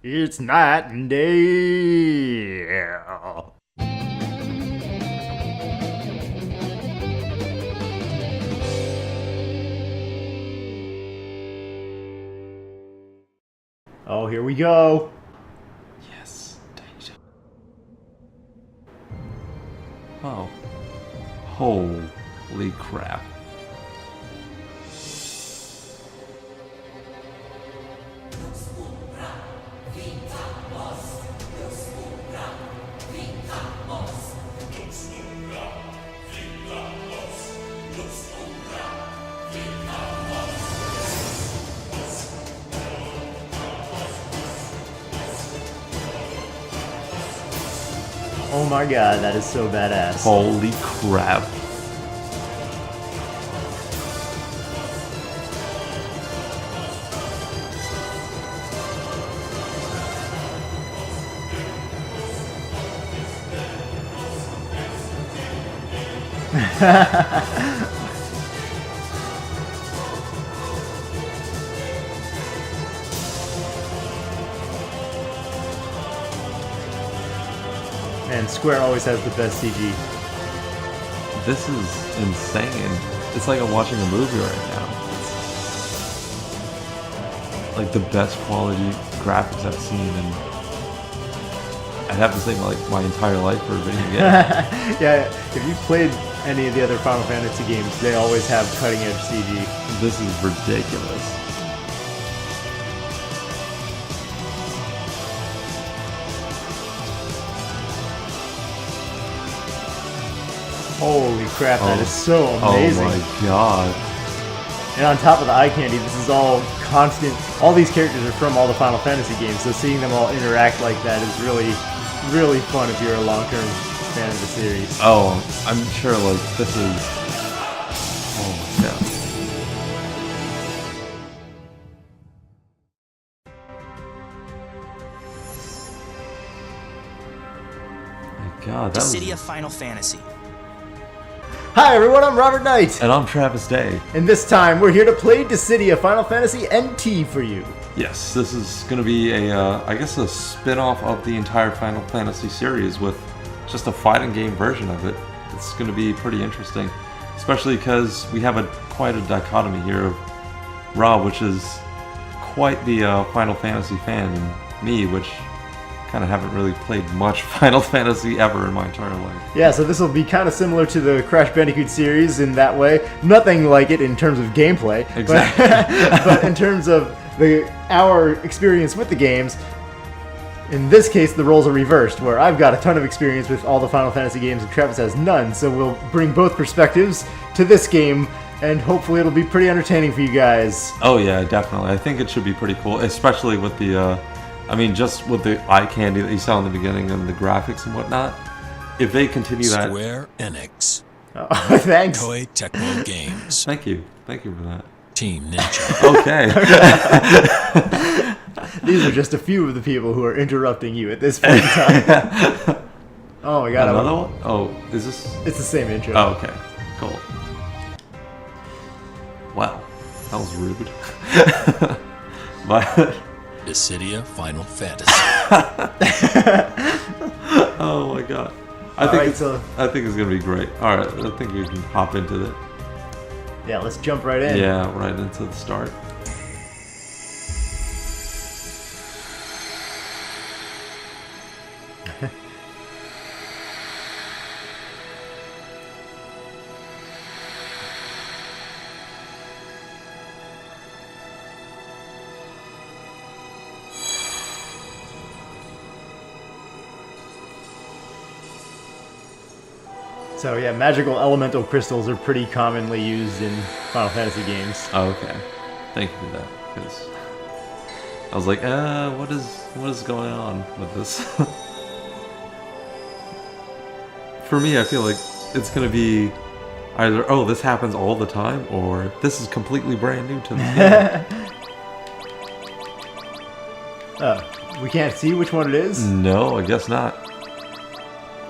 It's night and day. Oh, here we go. Yes, danger. Oh. Holy crap. Oh my god, that is so badass. Holy crap. Man, Square always has the best CG. This is insane. It's like I'm watching a movie right now. It's like the best quality graphics I've seen in, I'd have to say, like my entire life for a video game. Yeah, if you've played any of the other Final Fantasy games, they always have cutting edge CG. This is ridiculous. Holy crap, that is so amazing. Oh my god. And on top of the eye candy, this is all constant. All these characters are from all the Final Fantasy games, so seeing them all interact like that is really, really fun if you're a long-term fan of the series. Oh, I'm sure, like, this is... Oh my god. My god, that Dissidia was... Final Fantasy. Hi everyone, I'm Robert Knight! And I'm Travis Day. And this time, we're here to play Dissidia Final Fantasy NT for you. Yes, this is going to be a, I guess a spin-off of the entire Final Fantasy series with just a fighting game version of it. It's going to be pretty interesting, especially because we have quite a dichotomy here of Rob, which is quite the Final Fantasy fan, and me, which kind of haven't really played much Final Fantasy ever in my entire life. Yeah, so this will be kind of similar to the Crash Bandicoot series in that way. Nothing like it in terms of gameplay. Exactly. But in terms of our experience with the games, in this case the roles are reversed, where I've got a ton of experience with all the Final Fantasy games and Travis has none, so we'll bring both perspectives to this game, and hopefully it'll be pretty entertaining for you guys. Oh yeah, definitely. I think it should be pretty cool, especially with the... I mean, just with the eye candy that you saw in the beginning and the graphics and whatnot, if they continue that... Square Enix. Oh, thanks. Koei Tecmo Games. Thank you. Thank you for that. Team Ninja. Okay. These are just a few of the people who are interrupting you at this point in time. Oh my god. Another one? Oh, is this... It's the same intro. Oh, okay. Cool. Wow. That was rude. But... Dissidia Final Fantasy. Oh my god. I think it's gonna be great. Alright, I think we can hop into it. Yeah, let's jump right in. Yeah, right into the start. So yeah, magical elemental crystals are pretty commonly used in Final Fantasy games. Oh, okay. Thank you for that, because I was like, what is going on with this? For me, I feel like it's gonna be either, oh, this happens all the time, or this is completely brand new to the game. We can't see which one it is? No, I guess not.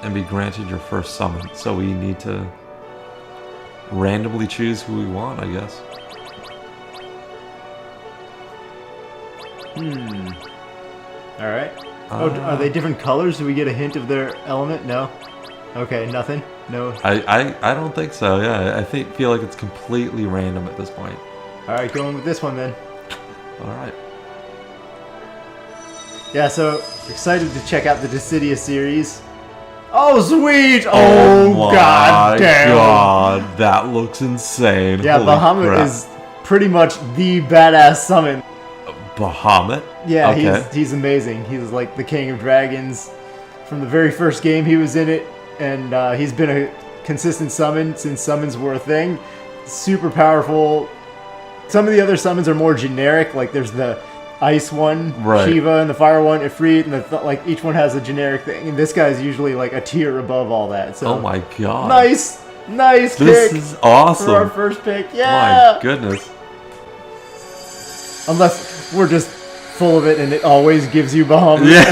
And be granted your first summon, so we need to randomly choose who we want, I guess. All right. Oh, are they different colors? Do we get a hint of their element? No. Okay, nothing. No. I don't think so. Yeah, I feel like it's completely random at this point. All right, going with this one then. All right. Yeah, so excited to check out the Dissidia series. Oh, sweet! Oh, my god damn! God, that looks insane. Yeah, Holy Bahamut crap. is pretty much the badass summon. Bahamut? Yeah, Okay. he's amazing. He's like the king of dragons. From the very first game he was in it, and he's been a consistent summon since summons were a thing. Super powerful. Some of the other summons are more generic, like there's the ice one, Right. Shiva, and the fire one, Ifrit, and like each one has a generic thing. And this guy's usually like a tier above all that. So Oh my god. nice This pick is awesome. for our first pick. Yeah. My goodness. Unless we're just full of it and it always gives you Bahamut. Yeah.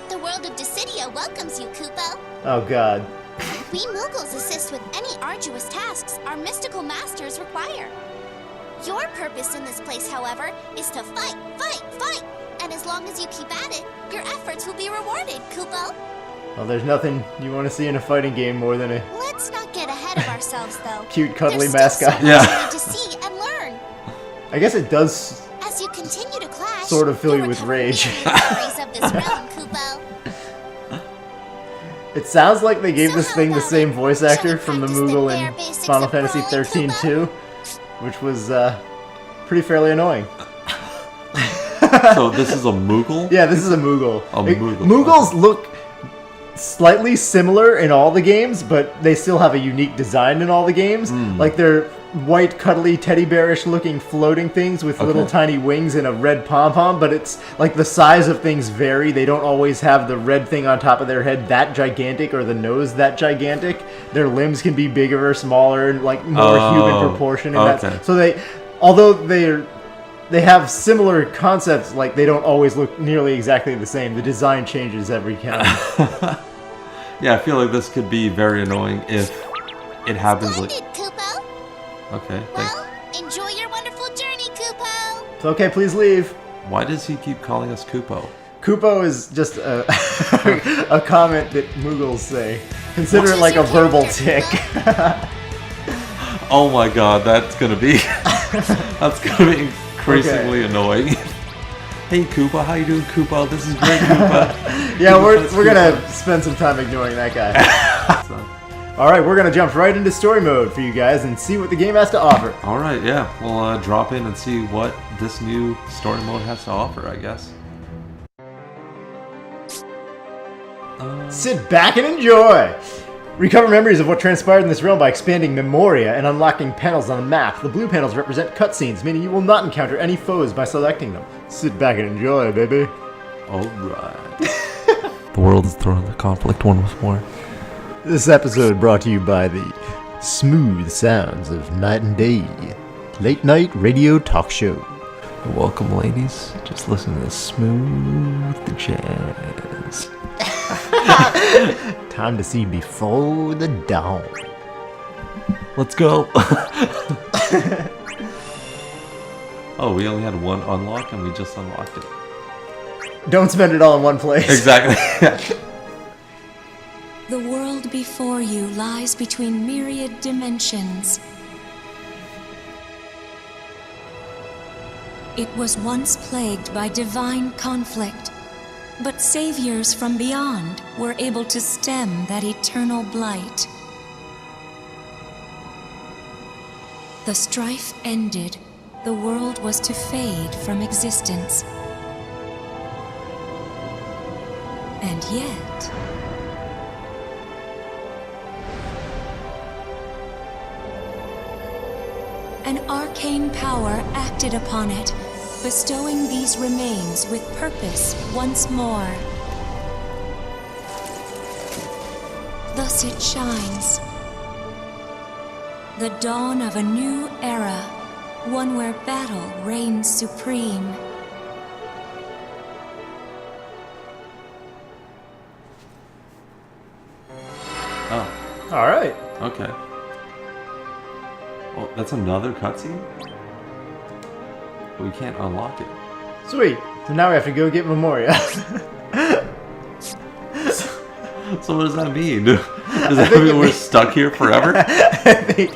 The world of Dissidia welcomes you, Kupo. Oh god. We Mughals assist with any arduous tasks our mystical masters require. Your purpose in this place, however, is to fight, fight, fight. And as long as you keep at it, your efforts will be rewarded, Kupo. Well, there's nothing you want to see in a fighting game more than a Let's not get ahead of ourselves, though. cute, cuddly There's still mascot. so Yeah. much we need to see and learn. I guess it does. As you continue to clash, Sort of fill you'll you with recover rage. many memories of this realm, Kupo. It sounds like they gave So this how thing the about same it? voice Shall we actor from the practice the Mughal bare in basics Final of Fantasy brawling, 13 Kupo? too, which was pretty fairly annoying. So this is a Mughal? Yeah, this is a Mughal. A Mughal, Mughals look slightly similar in all the games, but they still have a unique design in all the games. Hmm. Like they're white, cuddly, teddy bearish looking floating things with little Okay. tiny wings and a red pom-pom, but it's like the size of things vary. They don't always have the red thing on top of their head that gigantic or the nose that gigantic. Their limbs can be bigger or smaller and like more human proportion. And okay. so although they have similar concepts, like they don't always look nearly exactly the same. The design changes every count. Yeah, I feel like this could be very annoying if it happens like... Splendid, Kupo. Okay, thanks. Well, enjoy your wonderful journey, Kupo. It's okay, please leave. Why does he keep calling us Kupo? Kupo is just a, a comment that Mughals say. Consider it Choose like a your verbal character, tick. Oh my god, that's gonna be... that's gonna be increasingly annoying. Hey Koopa, how you doing, Koopa? This is great, Koopa. Yeah, we're That's gonna spend some time ignoring that guy. So, Alright, we're gonna jump right into story mode for you guys and see what the game has to offer. Alright, yeah, we'll drop in and see what this new story mode has to offer, I guess. Sit back and enjoy! Recover memories of what transpired in this realm by expanding Memoria and unlocking panels on the map. The blue panels represent cutscenes, meaning you will not encounter any foes by selecting them. Sit back and enjoy, baby. Alright. The world is thrown into conflict once more. This episode brought to you by the smooth sounds of Night and Day, late night radio talk show. Welcome, ladies. Just listen to this smooth jazz. Time to see Before the Dawn. Let's go. Oh, we only had one unlock and we just unlocked it. Don't spend it all in one place. Exactly. The world before you lies between myriad dimensions. It was once plagued by divine conflict, but saviors from beyond were able to stem that eternal blight. The strife ended. The world was to fade from existence. And yet... an arcane power acted upon it, bestowing these remains with purpose once more. Thus it shines. The dawn of a new era, one where battle reigns supreme. Oh, Alright. okay. Oh, that's another cutscene? But we can't unlock it. Sweet. So now we have to go get Memoria. So what does that mean? Does that mean we're stuck here forever?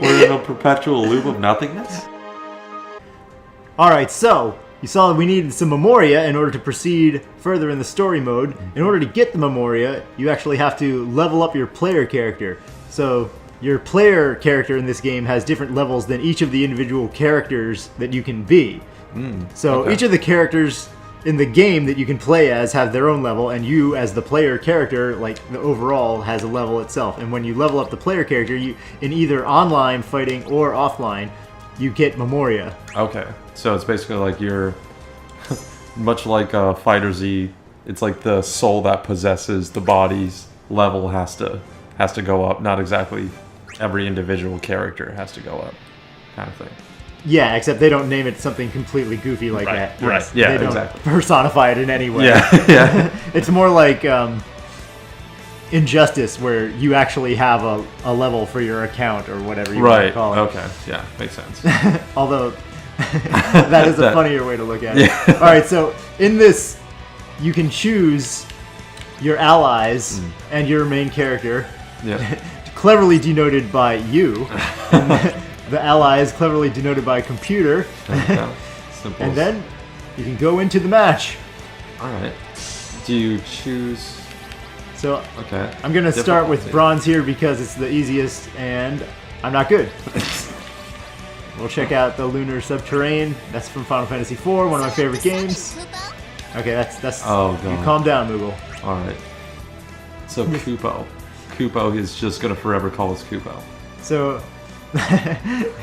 We're in a perpetual loop of nothingness? Alright, so you saw that we needed some Memoria in order to proceed further in the story mode. In order to get the Memoria, you actually have to level up your player character. So your player character in this game has different levels than each of the individual characters that you can be. So okay. each of the characters in the game that you can play as have their own level, and you as the player character, like the overall, has a level itself. And when you level up the player character, you in either online fighting or offline, you get Memoria. Okay, so it's basically like you're much like Fighter Z. It's like the soul that possesses the body's level has to go up. Not exactly every individual character has to go up, kind of thing. Yeah, except they don't name it something completely goofy like that. Right, yeah, they don't exactly. personify it in any way. Yeah. It's more like Injustice, where you actually have a level for your account or whatever you want to call it. Okay, yeah, makes sense. Although, that is a funnier way to look at it. Yeah. Alright, so in this, you can choose your allies and your main character, Yeah. cleverly denoted by you. And the ally is cleverly denoted by computer. Okay. Simple. And then you can go into the match. Alright. Do you choose... So Okay. I'm going to start with Difficulty. bronze here because it's the easiest and I'm not good. We'll check out the Lunar Subterrane. That's from Final Fantasy IV, one of my favorite games. Okay, that's Oh, you God. calm down, Moogle. Alright. So, Kupo. Kupo is just going to forever call us Kupo. So,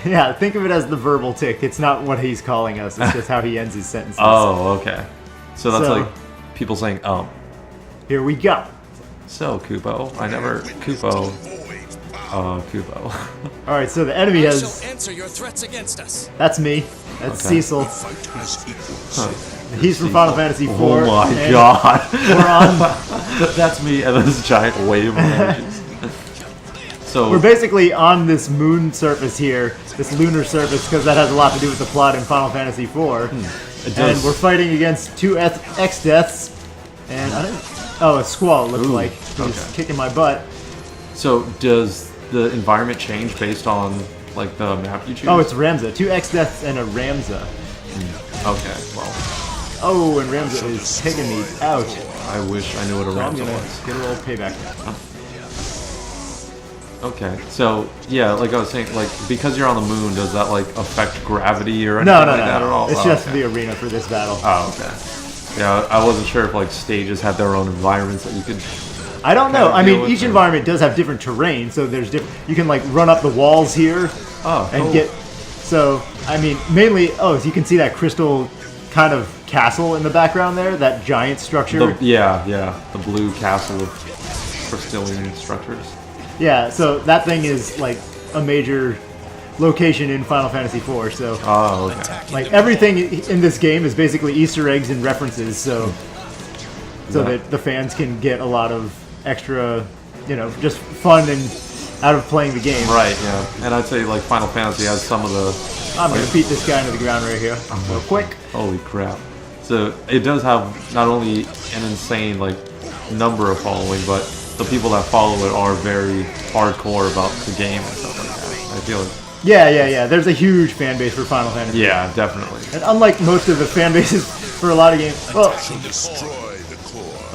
yeah, think of it as the verbal tick. It's not what he's calling us. It's just how he ends his sentences. Oh, okay. So that's So- like people saying, Here we go. So, Kupo. I never... Kupo. Kupo. All right, so the enemy has... answer your threats against us. That's me. That's Okay. Cecil. Huh. He's from Final Fantasy IV. Oh my and god. We're on... That's me and this giant wave of emojis. So, We're basically on this moon surface here, this lunar surface, because that has a lot to do with the plot in Final Fantasy IV. it And does... we're fighting against two Exdeaths, and I don't... Oh, a Squall, it looks Ooh, like. He's okay. kicking my butt. So, does the environment change based on, like, the map you choose? Oh, it's Ramza. Two Exdeaths and a Ramza. Okay, well, Oh, and Ramza is taking me out. I wish I knew what a So I'm Ramza gonna was. get a little payback. Okay, so, yeah, like I was saying, like, because you're on the moon, does that, like, affect gravity or anything No, like that at all? It's Oh, just okay. the arena for this battle. Oh, okay. Yeah, I wasn't sure if, like, stages had their own environments that you could... I don't know. kinda I deal mean, with each it. environment does have different terrain, so there's different. You can like run up the walls here Oh, and cool. get. So I mean, mainly. Oh, so you can see that crystal kind of castle in the background there. That giant structure. Yeah, the blue castle with crystalline structures. Yeah. So that thing is like a major location in Final Fantasy IV. So Oh, okay. like everything in this game is basically Easter eggs and references. So Yeah. that the fans can get a lot of extra, just fun and out of playing the game. Right, yeah. And I'd say, like, Final Fantasy has some of the... I'm gonna beat this guy into the ground right here, real quick. Holy crap. So, it does have not only an insane, like, number of following, but the people that follow it are very hardcore about the game and stuff like that. I feel like... Yeah. There's a huge fan base for Final Fantasy. Yeah, definitely. And unlike most of the fan bases for a lot of games, well,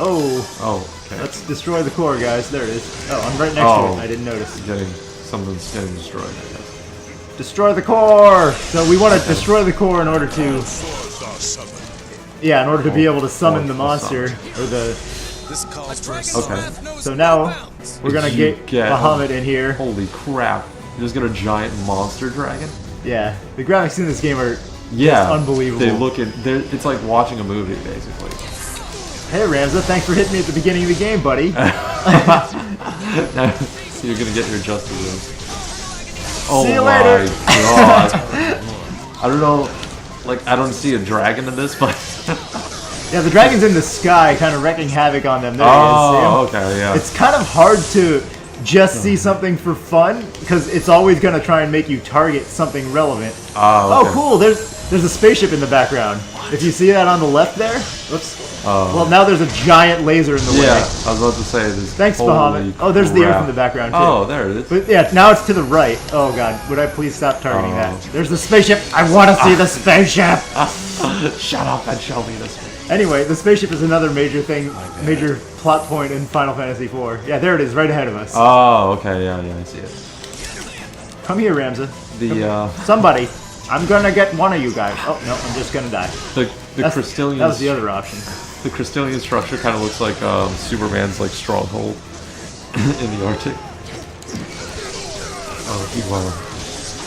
Oh, okay. let's destroy the core, guys. There it is. Oh, I'm right next to Oh. it. I didn't notice. Something's getting destroyed, I guess. Destroy the core. So we want to destroy the core in order to, be able to summon the monster or the. This calls for Okay. So now we're gonna You get Bahamut in here. Holy crap. You just got a giant monster dragon? Yeah, the graphics in this game are Yeah. just unbelievable. They look it's like watching a movie, basically. Hey Ramza, thanks for hitting me at the beginning of the game, buddy. So you're gonna get your just desserts. Oh See you my later. god. I don't know, like, I don't see a dragon in this, but... Yeah, the dragon's in the sky, kind of wreaking havoc on them. There he is. See him? Oh, okay, yeah. It's kind of hard to just see something for fun, because it's always going to try and make you target something relevant. Oh, Oh, okay. cool, there's a spaceship in the background. What? If you see that on the left there, oops. Well, now there's a giant laser in the way. Yeah, I was about to say this. Thanks, Bahamut. Oh, there's the earth in the background too. Oh, there it is. But yeah, now it's to the right. Oh god, would I please stop targeting that? There's the spaceship. I want to see the spaceship. Shut up and show me this. Anyway, the spaceship is another major thing, major plot point in Final Fantasy IV. Yeah, there it is, right ahead of us. Oh, okay, yeah, I see it. Come here, Ramza. Somebody. I'm gonna get one of you guys. Oh no, I'm just gonna die. The Crystallian. That was the other option. The Crystallian structure kind of looks like Superman's like stronghold in the Arctic. Oh,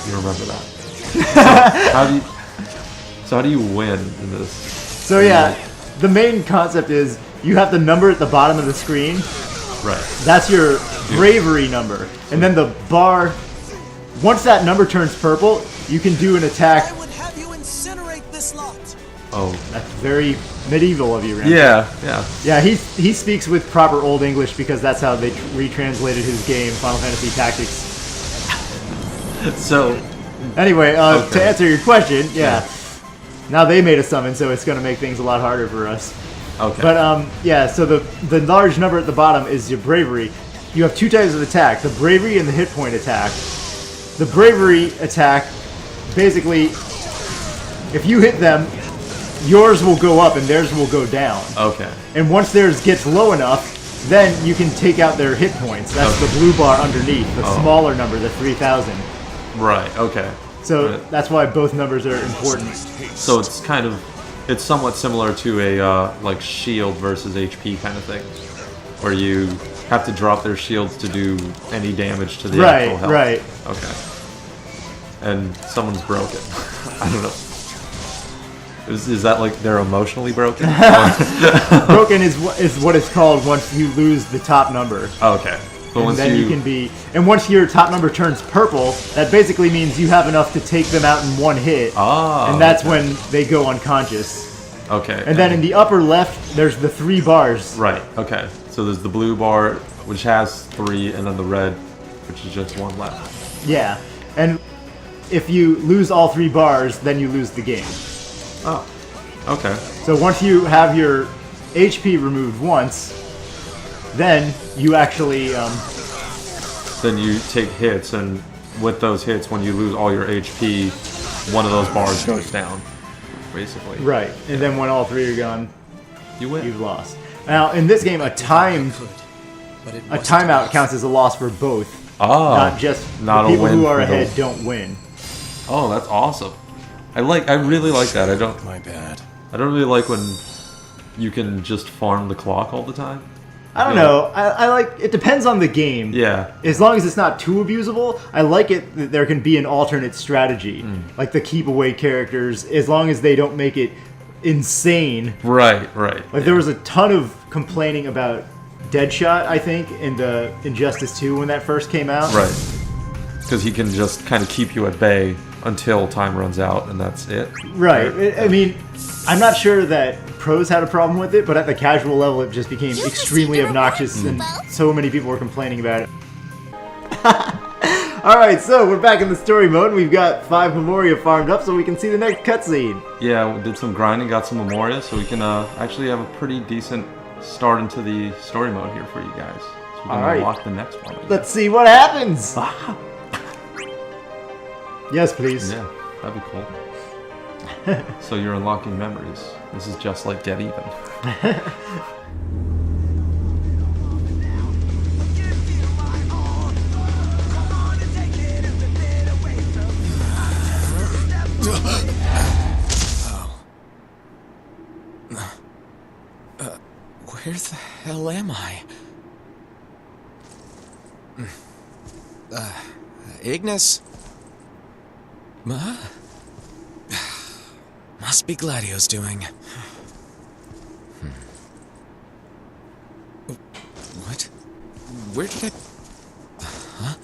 you remember that? So how do you win in this? So yeah, the main concept is you have the number at the bottom of the screen. Right. That's your bravery number, and then the bar. Once that number turns purple, you can do an attack. I would have you incinerate this lot. Oh, that's very medieval of you, Ramsey. Yeah. Yeah, he speaks with proper Old English because that's how they retranslated his game, Final Fantasy Tactics. So, anyway, to answer your question, yeah. Now they made a summon, so it's going to make things a lot harder for us. Okay. But yeah, so the large number at the bottom is your bravery. You have two types of attack: the bravery and the hit point attack. The bravery attack, basically, if you hit them, yours will go up and theirs will go down. Okay. And once theirs gets low enough, then you can take out their hit points. That's the blue bar underneath, the smaller number, the 3,000. Right, okay. So that's why both numbers are important. So it's somewhat similar to a like shield versus HP kind of thing, where you have to drop their shields to do any damage to the actual health. Right. Okay. And someone's broken. I don't know. Is that like they're emotionally broken? Broken is what it's called once you lose the top number. Okay. But and then you can be, and once your top number turns purple, that basically means you have enough to take them out in one hit. And that's when they go unconscious. Okay. And then in the upper left, there's the 3 bars. Right. Okay. So there's the blue bar, which has 3, and then the red, which is just 1 left. Yeah. And if you lose all 3 bars, then you lose the game. Oh. Okay. So once you have your HP removed once, then you actually then you take hits, and with those hits, when you lose all your HP, one of those bars goes down, basically. Right, and then when all 3 are gone, you win. You've lost. Now in this game, a timeout counts as a loss for both. Not just the people who are ahead don't win. Oh, that's awesome. I really like that. My bad. I don't really like when you can just farm the clock all the time. I don't know. I like it. Depends on the game. Yeah. As long as it's not too abusable, I like it that there can be an alternate strategy, like the keep away characters, as long as they don't make it insane. Right. Like there was a ton of complaining about Deadshot, I think, in the Injustice 2 when that first came out. Right. Because he can just kind of keep you at bay until time runs out, and that's it. Right. I mean, I'm not sure that pros had a problem with it, but at the casual level, it just became extremely obnoxious, and so many people were complaining about it. Alright, so we're back in the story mode, and we've got 5 Memoria farmed up so we can see the next cutscene. Yeah, we did some grinding, got some Memoria, so we can actually have a pretty decent start into the story mode here for you guys. So we can unlock the next one. Let's see what happens! Yes, please. Yeah, that'd be cool. So you're unlocking memories. This is just like Get Even. Where the hell am I? Ignis? Must be Gladio's doing. What? Where did I... Huh?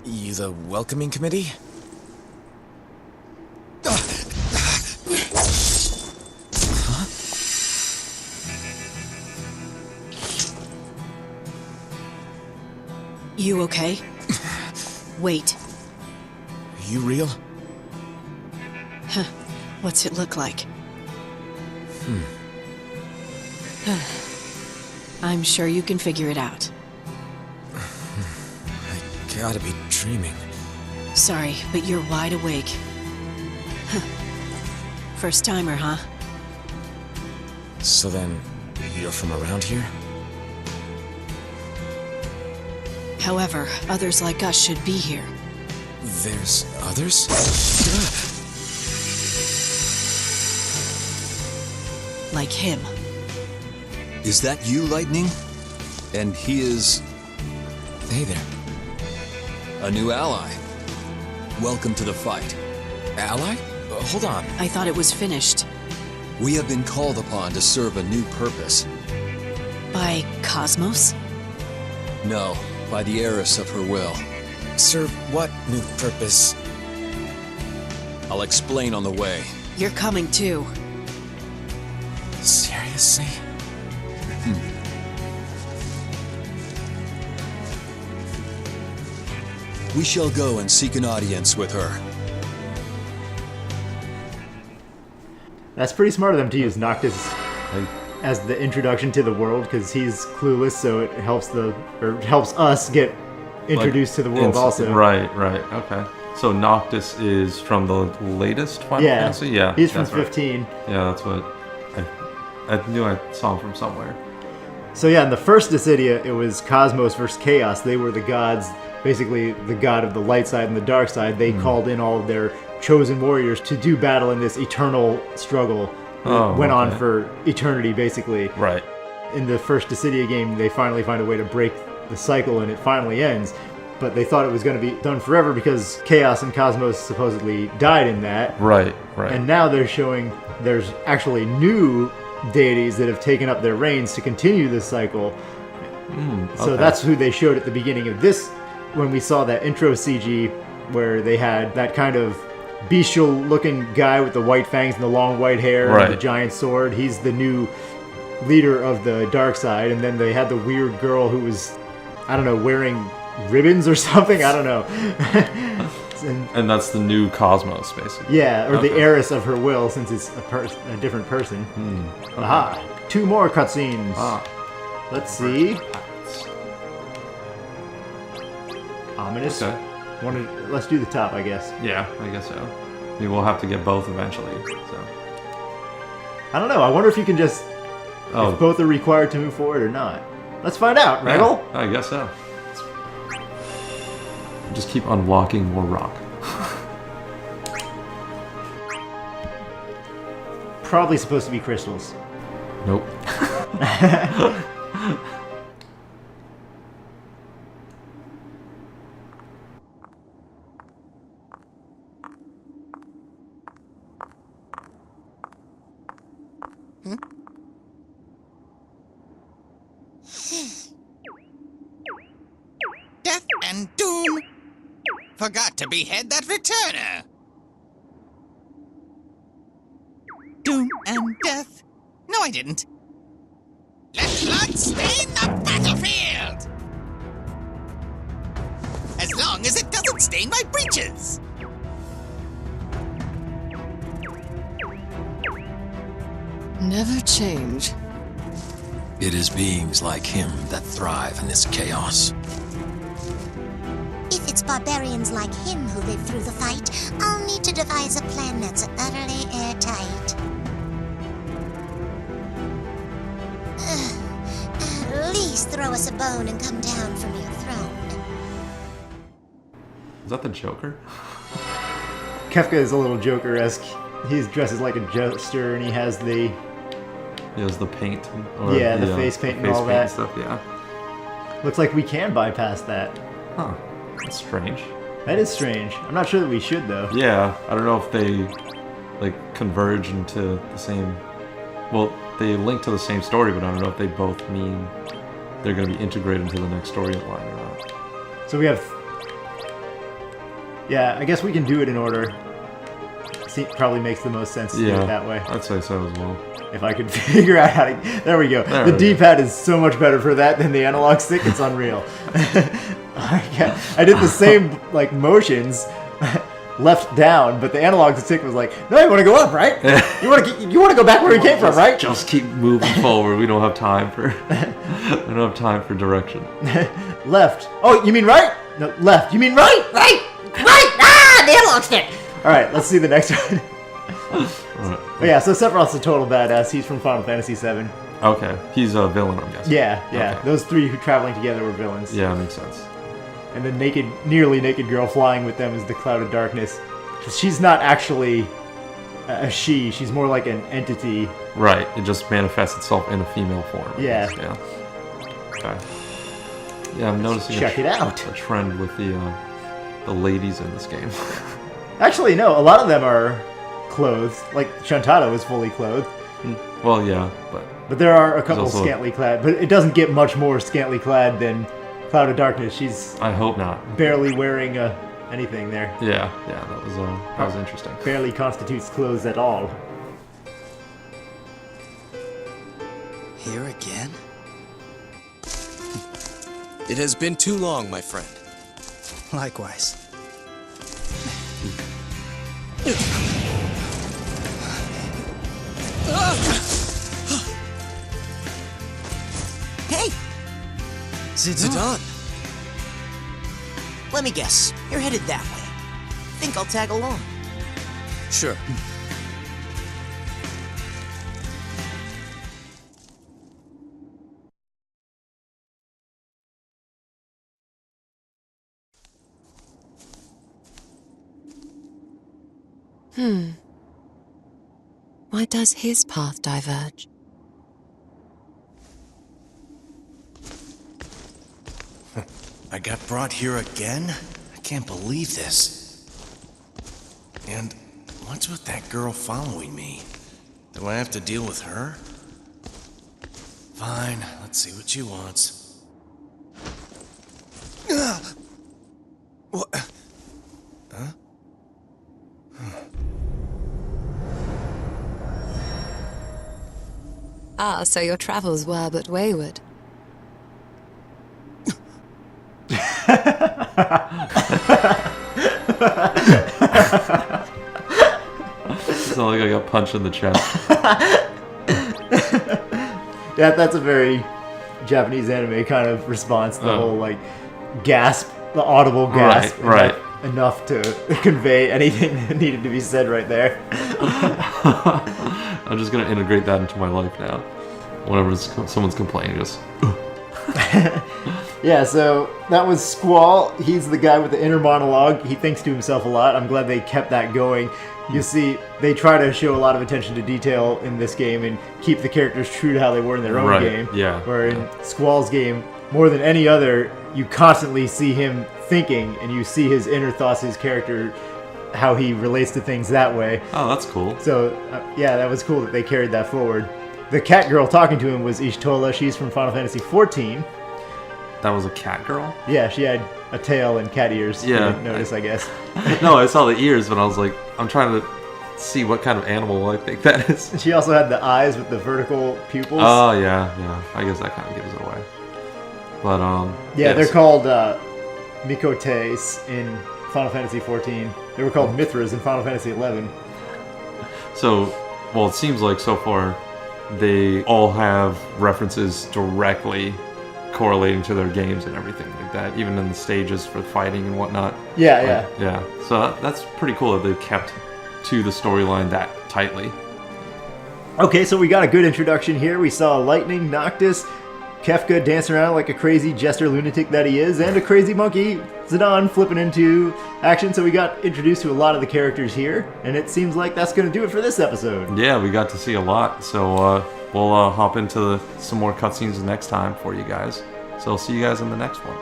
You the welcoming committee? Huh? You okay? Wait. You real? What's it look like? I'm sure you can figure it out. I gotta be dreaming. Sorry, but you're wide awake. First timer, huh? So then, you're from around here? However, others like us should be here. There's others? Like him. Is that you, Lightning? And he is Hey there. a new ally. Welcome to the fight. Ally? Hold on. I thought it was finished. We have been called upon to serve a new purpose. By Cosmos? No, by the heiress of her will. Serve what new purpose? I'll explain on the way. You're coming too. Seriously? We shall go and seek an audience with her. That's pretty smart of them to use Noctis Like, as the introduction to the world, because he's clueless, so it helps helps us get introduced to the world also. Right. Okay. So Noctis is from the latest Final Fantasy? Yeah. He's from that's right. 15. Yeah, that's what I knew I saw him from somewhere. So yeah, in the first Dissidia, it was Cosmos versus Chaos. They were the gods, basically the god of the light side and the dark side. They called in all of their chosen warriors to do battle in this eternal struggle that went on for eternity, basically. Right. In the first Dissidia game, they finally find a way to break the cycle, and it finally ends. But they thought it was going to be done forever because Chaos and Cosmos supposedly died in that. Right. And now they're showing there's actually new deities that have taken up their reigns to continue this cycle. So that's who they showed at the beginning of this, when we saw that intro CG where they had that kind of bestial looking guy with the white fangs and the long white hair and the giant sword. He's the new leader of the dark side. And then they had the weird girl who was, I don't know, wearing ribbons or something. I don't know. And that's the new Cosmos, basically. Yeah, or the heiress of her will, since it's a different person. Okay. Aha! 2 more cutscenes. Let's see. Ominous. Okay. Let's do the top, I guess. Yeah, I guess so. I mean, we'll have to get both eventually. So. I don't know. I wonder if you can just... if both are required to move forward or not. Let's find out, Regal. Yeah, I guess so. Just keep unlocking more rock. Probably supposed to be crystals. Nope. Death and doom! Forgot to behead that returner! Doom and death? No, I didn't. Let blood stain the battlefield! As long as it doesn't stain my breeches! Never change. It is beings like him that thrive in this chaos. If it's barbarians like him who live through the fight, I'll need to devise a plan that's utterly airtight. At least throw us a bone and come down from your throne. Is that the Joker? Kefka is a little Joker-esque. He dresses like a jester, and he has the... He has the paint. the face paint and all that. Stuff, yeah. Looks like we can bypass that. Huh. That's strange. That is strange. I'm not sure that we should, though. Yeah, I don't know if they, converge into the same... Well, they link to the same story, but I don't know if they both mean they're going to be integrated into the next storyline or not. So we have... Yeah, I guess we can do it in order. Probably makes the most sense to do it that way. I'd say so as well. If I could figure out how to... There we go. The D-pad is so much better for that than the analog stick. It's unreal. I did the same, motions, left down, but the analog stick was like, no, you want to go up, right? You want to go back where you came from, right? Just keep moving forward. We don't have time for direction. Left. Oh, you mean right? No, left. You mean right? Right. Ah, the analog stick. All right, let's see the next one. But yeah, so Sephiroth's a total badass. He's from Final Fantasy VII. Okay, he's a villain, I'm guessing. Yeah. Okay. Those three who traveling together were villains. Yeah, makes sense. And the nearly naked girl flying with them is the Cloud of Darkness. She's not actually a she. She's more like an entity. Right. It just manifests itself in a female form. Yeah. Yeah. Okay. Yeah, I'm noticing Check it out. A trend with the ladies in this game. Actually, no. A lot of them are clothed. Like Shantotto is fully clothed. Well, yeah, but there are a couple also scantily clad. But it doesn't get much more scantily clad than Cloud of Darkness. She's I hope not. Barely wearing anything there. Yeah, that was interesting. Barely constitutes clothes at all. Here again? It has been too long, my friend. Likewise. Hey! Zidane! Let me guess. You're headed that way. Think I'll tag along. Sure. Why does his path diverge? I got brought here again? I can't believe this. And what's with that girl following me? Do I have to deal with her? Fine, let's see what she wants. What? Huh? Ah, so your travels were but wayward. It's not like I got punched in the chest. Yeah, that's a very Japanese anime kind of response. The whole like gasp, the audible gasp, right. Enough to convey anything that needed to be said right there. I'm just gonna integrate that into my life now. Whenever someone's complaining, just. Yeah, so that was Squall. He's the guy with the inner monologue. He thinks to himself a lot. I'm glad they kept that going. You see, they try to show a lot of attention to detail in this game and keep the characters true to how they were in their own game. Yeah. Where in Squall's game, more than any other, you constantly see him thinking and you see his inner thoughts, his character, how he relates to things that way. Oh, that's cool. So, yeah, that was cool that they carried that forward. The cat girl talking to him was Y'shtola. She's from Final Fantasy XIV. That was a cat girl? Yeah, she had a tail and cat ears. Yeah. You didn't notice, I guess. No, I saw the ears, but I was like, I'm trying to see what kind of animal I think that is. She also had the eyes with the vertical pupils. Oh, yeah. I guess that kind of gives it away. But, yeah, they're called Mikotes in Final Fantasy XIV. They were called Mithras in Final Fantasy XI. So, well, it seems like so far they all have references directly correlating to their games and everything like that, even in the stages for fighting and whatnot. Yeah. So that's pretty cool that they kept to the storyline that tightly. Okay, so we got a good introduction here. We saw Lightning, Noctis, Kefka dancing around like a crazy jester lunatic that he is, and a crazy monkey, Zidane, flipping into action. So we got introduced to a lot of the characters here, and it seems like that's going to do it for this episode. Yeah, we got to see a lot, so we'll hop into some more cutscenes next time for you guys. So I'll see you guys in the next one.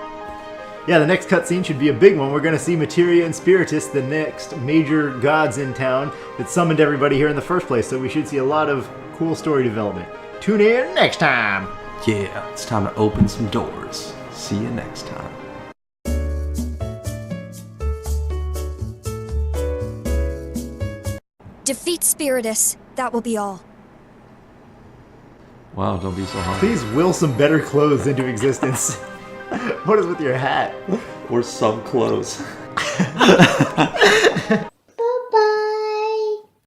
Yeah, the next cutscene should be a big one. We're going to see Materia and Spiritus, the next major gods in town that summoned everybody here in the first place. So we should see a lot of cool story development. Tune in next time. Yeah, it's time to open some doors. See you next time. Defeat Spiritus. That will be all. Wow, don't be so hungry. Please will some better clothes into existence. What is with your hat? Or some clothes.